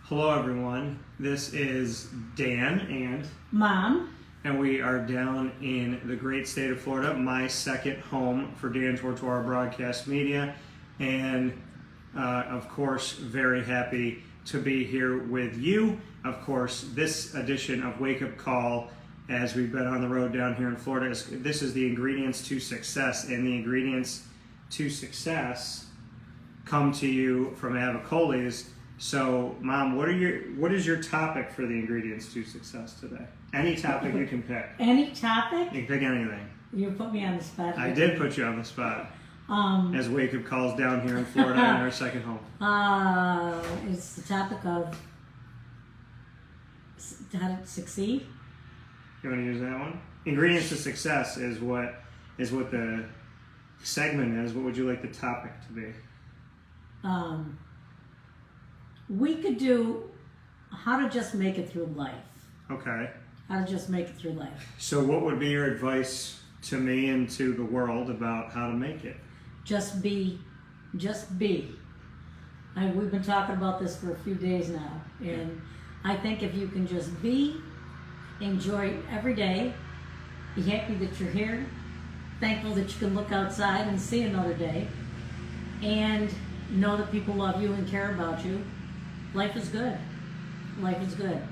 Hello everyone, this is Dan and Mom. And we are down in the great state of Florida, my second home for Dan Tortora Broadcast Media, and of course very happy to be here with you. Of course, this edition of Wake Up Call, as we've been on the road down here in Florida, this is the ingredients to success, and the ingredients to success come to you from Avicolli's. So, Mom, what is your topic for the ingredients to success today? Any topic you can pick. Any topic? You can pick anything. You put me on the spot. I did put you on the spot. As Wake Up Calls down here in Florida in our second home. It's the topic of how to succeed. You want to use that one? Ingredients to success is what the segment is. What would you like the topic to be? We could do how to just make it through life. Okay. How to just make it through life. So what would be your advice to me and to the world about how to make it? Just be. Just be. We've been talking about this for a few days now. And I think if you can just be, enjoy every day, be happy that you're here, thankful that you can look outside and see another day, and know that people love you and care about you, life is good. Life is good.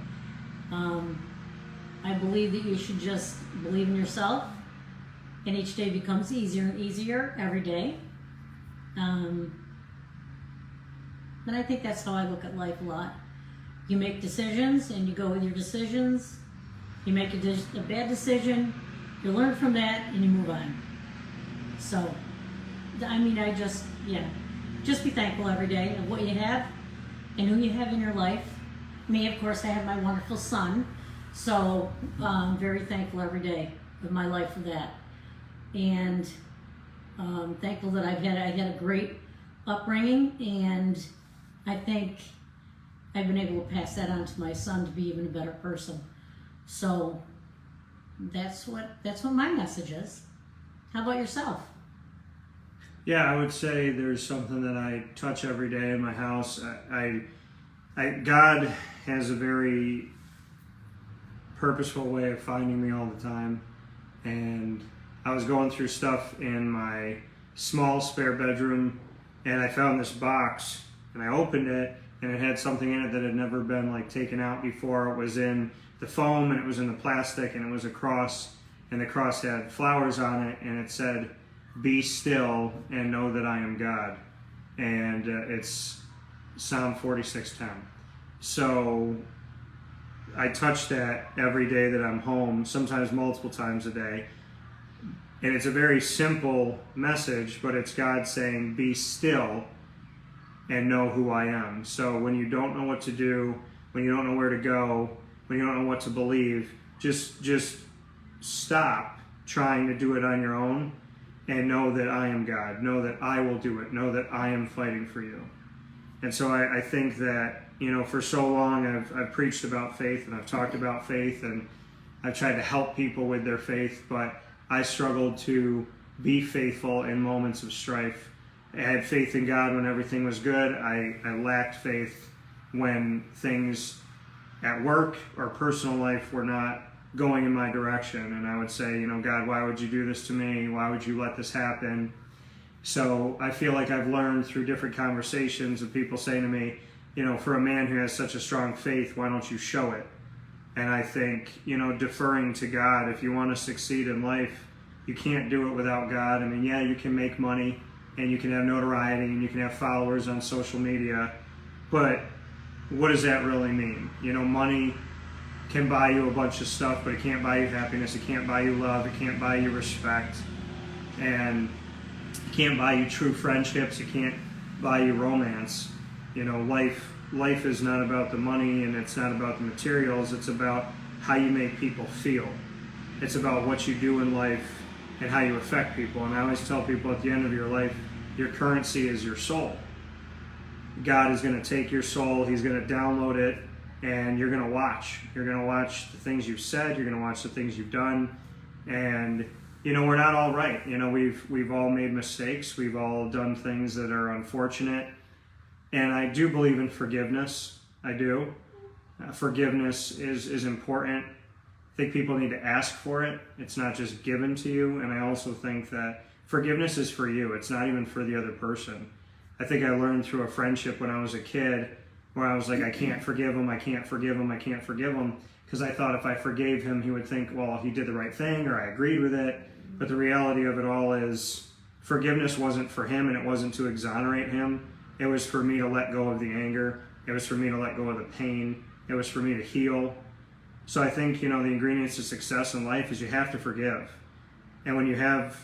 I believe that you should just believe in yourself, and each day becomes easier and easier every day. And I think that's how I look at life a lot. You make decisions and you go with your decisions. You make a bad decision, you learn from that, and you move on. So, I mean, just be thankful every day of what you have and who you have in your life. Me, of course, I have my wonderful son, so I'm very thankful every day of my life for that. And thankful that I had a great upbringing, and I think I've been able to pass that on to my son to be even a better person. So that's what my message is. How about yourself? Yeah, I would say there's something that I touch every day in my house. God has a very purposeful way of finding me all the time. And I was going through stuff in my small spare bedroom, and I found this box, and I opened it, and it had something in it that had never been taken out before. It was in the foam, and it was in the plastic, and it was a cross, and the cross had flowers on it, and it said, "Be still and know that I am God." And it's Psalm 46:10. So I touch that every day that I'm home, sometimes multiple times a day. And it's a very simple message, but it's God saying, be still and know who I am. So when you don't know what to do, when you don't know where to go, when you don't know what to believe, just stop trying to do it on your own and know that I am God. Know that I will do it. Know that I am fighting for you. And so I think that, for so long I've preached about faith, and I've talked about faith, and I've tried to help people with their faith, but I struggled to be faithful in moments of strife. I had faith in God when everything was good. I lacked faith when things at work or personal life were not going in my direction. And I would say, God, why would you do this to me? Why would you let this happen? So I feel like I've learned through different conversations of people saying to me, for a man who has such a strong faith, why don't you show it? And I think, deferring to God, if you want to succeed in life, you can't do it without God. I mean, yeah, you can make money and you can have notoriety and you can have followers on social media, but what does that really mean? Money can buy you a bunch of stuff, but it can't buy you happiness, it can't buy you love, it can't buy you respect, and it can't buy you true friendships, it can't buy you romance. Life is not about the money, and it's not about the materials, it's about how you make people feel. It's about what you do in life and how you affect people. And I always tell people at the end of your life, your currency is your soul. God is going to take your soul, He's going to download it, and you're going to watch. You're going to watch the things you've said, you're going to watch the things you've done, and we're not all right. We've all made mistakes, we've all done things that are unfortunate, and I do believe in forgiveness. I do. Forgiveness is important. I think people need to ask for it. It's not just given to you. And I also think that forgiveness is for you. It's not even for the other person. I think I learned through a friendship when I was a kid where I was like, I can't forgive him, I can't forgive him, I can't forgive him. Because I thought if I forgave him, he would think, well, he did the right thing or I agreed with it. But the reality of it all is forgiveness wasn't for him and it wasn't to exonerate him. It was for me to let go of the anger. It was for me to let go of the pain. It was for me to heal. So I think, the ingredients to success in life is you have to forgive. And when you have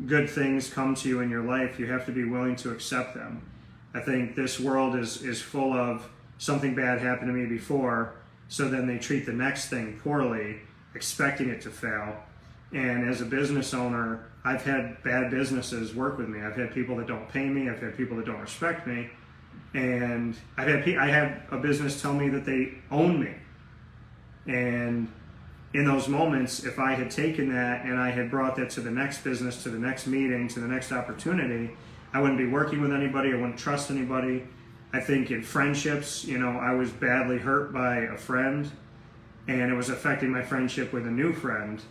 good things come to you in your life, you have to be willing to accept them. I think this world is full of something bad happened to me before, so then they treat the next thing poorly, expecting it to fail. And as a business owner, I've had bad businesses work with me. I've had people that don't pay me. I've had people that don't respect me. And I had a business tell me that they own me. And in those moments, if I had taken that and I had brought that to the next business, to the next meeting, to the next opportunity, I wouldn't be working with anybody. I wouldn't trust anybody. I think in friendships, I was badly hurt by a friend and it was affecting my friendship with a new friend.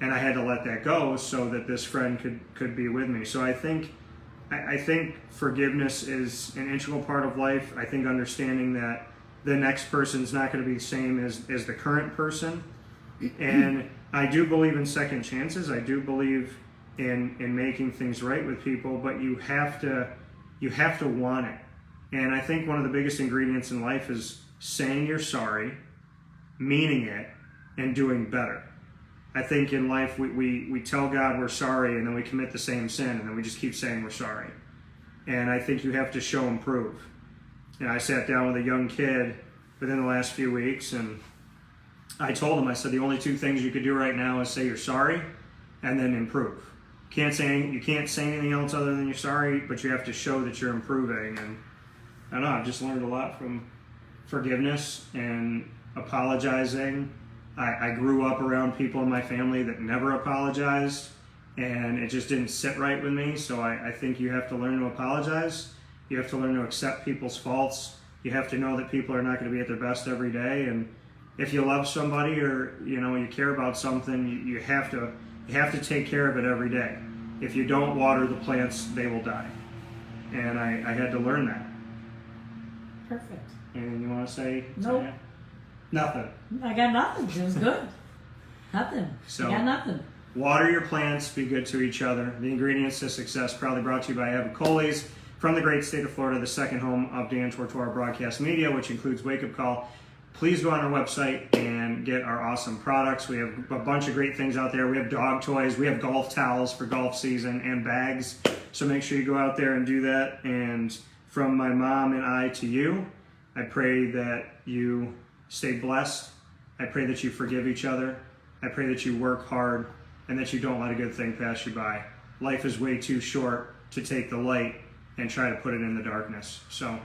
And I had to let that go so that this friend could be with me. So I think forgiveness is an integral part of life. I think understanding that the next person's not going to be the same as the current person. And I do believe in second chances. I do believe in making things right with people, but you have to want it. And I think one of the biggest ingredients in life is saying you're sorry, meaning it, and doing better. I think in life we tell God we're sorry and then we commit the same sin and then we just keep saying we're sorry. And I think you have to show and prove. And I sat down with a young kid within the last few weeks and I told him, I said, the only two things you could do right now is say you're sorry and then improve. You can't say anything else other than you're sorry, but you have to show that you're improving. And I don't know, I've just learned a lot from forgiveness and apologizing. I grew up around people in my family that never apologized, and it just didn't sit right with me. So I think you have to learn to apologize. You have to learn to accept people's faults. You have to know that people are not going to be at their best every day. And if you love somebody or you care about something, you have to take care of it every day. If you don't water the plants, they will die. And I had to learn that. Perfect. Anything you want to say? Nope. Nothing. I got nothing. It was good. Nothing. So, I got nothing. Water your plants, be good to each other. The ingredients to success, proudly brought to you by Avicolli's from the great state of Florida, the second home of Dan Tortora Broadcast Media, which includes Wake Up Call. Please go on our website and get our awesome products. We have a bunch of great things out there. We have dog toys, we have golf towels for golf season, and bags. So make sure you go out there and do that. And from my mom and I to you, I pray that you stay blessed. I pray that you forgive each other. I pray that you work hard and that you don't let a good thing pass you by. Life is way too short to take the light and try to put it in the darkness. So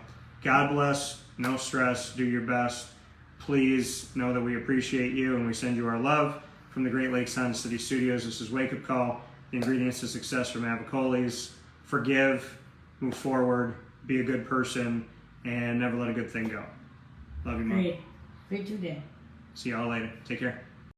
God bless, no stress, do your best. Please know that we appreciate you and we send you our love from the Great Lakes Honda City Studios. This is Wake Up Call, the ingredients to success from Avicolli's. Forgive, move forward, be a good person, and never let a good thing go. Love you, Mom. Great. Great today. See y'all later. Take care.